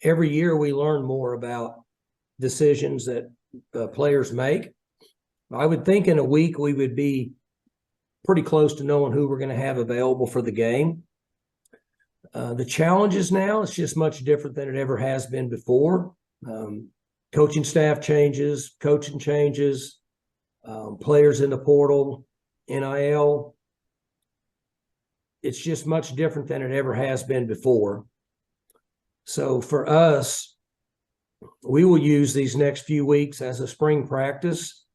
every year we learn more about decisions that players make. I would think in a week we would be pretty close to knowing who we're going to have available for the game. The challenges now, it's just much different than it ever has been before. Coaching staff changes, coaching changes, players in the portal, NIL. It's just much different than it ever has been before. So for us, we will use these next few weeks as a spring practice,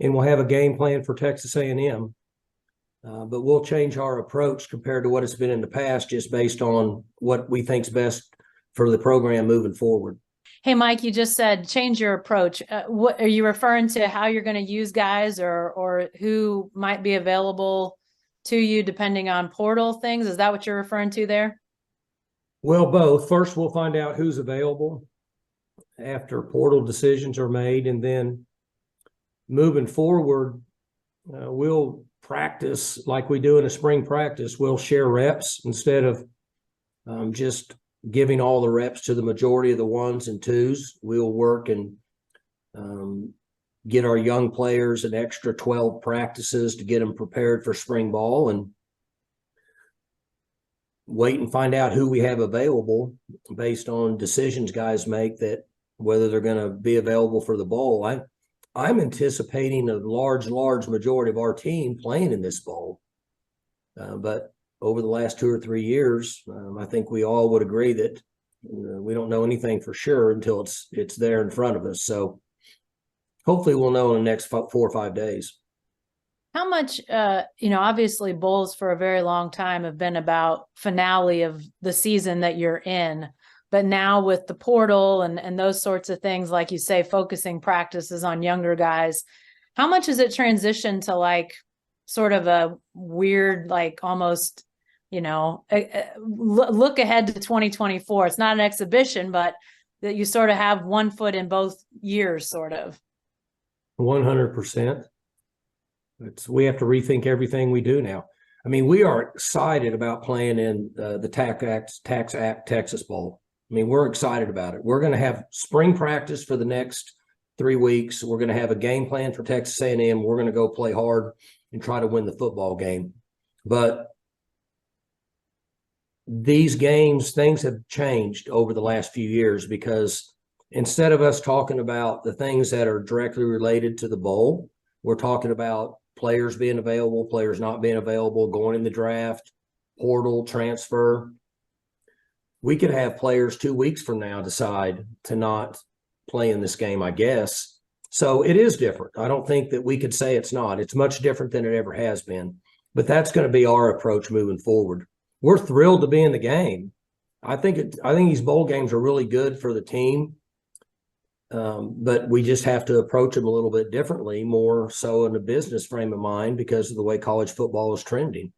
and we'll have a game plan for Texas A&M. But we'll change our approach compared to what it's been in the past, just based on what we think's best for the program moving forward. Hey, Mike, you just said change your approach. What are you referring to? How you're going to use guys, or who might be available to you depending on portal things? Is that what you're referring to there? Well, both. First, we'll find out who's available after portal decisions are made, and then moving forward, we'll practice like we do in a spring practice. We'll share reps instead of just giving all the reps to the majority of the ones and twos. We'll work and get our young players an extra 12 practices to get them prepared for spring ball, and wait and find out who we have available based on decisions guys make, that whether they're going to be available for the bowl. I'm anticipating a large majority of our team playing in this bowl. But over the last 2 or 3 years, I think we all would agree that we don't know anything for sure until it's there in front of us. So hopefully we'll know in the next 4 or 5 days. How much, obviously bowls for a very long time have been about finale of the season that you're in. But now with the portal and those sorts of things, like you say, focusing practices on younger guys, how much has it transitioned to like sort of a weird, like almost, look ahead to 2024? It's not an exhibition, but that you sort of have one foot in both years, sort of. 100%. We have to rethink everything we do now. I mean, we are excited about playing in the TaxAct Texas Bowl. I mean, we're excited about it. We're going to have spring practice for the next 3 weeks. We're going to have a game plan for Texas A&M. We're going to go play hard and try to win the football game. But these games, things have changed over the last few years, because instead of us talking about the things that are directly related to the bowl, we're talking about players being available, players not being available, going in the draft, portal, transfer. We could have players 2 weeks from now decide to not play in this game, I guess. So it is different. I don't think that we could say it's not. It's much different than it ever has been. But that's going to be our approach moving forward. We're thrilled to be in the game. I think these bowl games are really good for the team. But we just have to approach them a little bit differently, more so in a business frame of mind, because of the way college football is trending.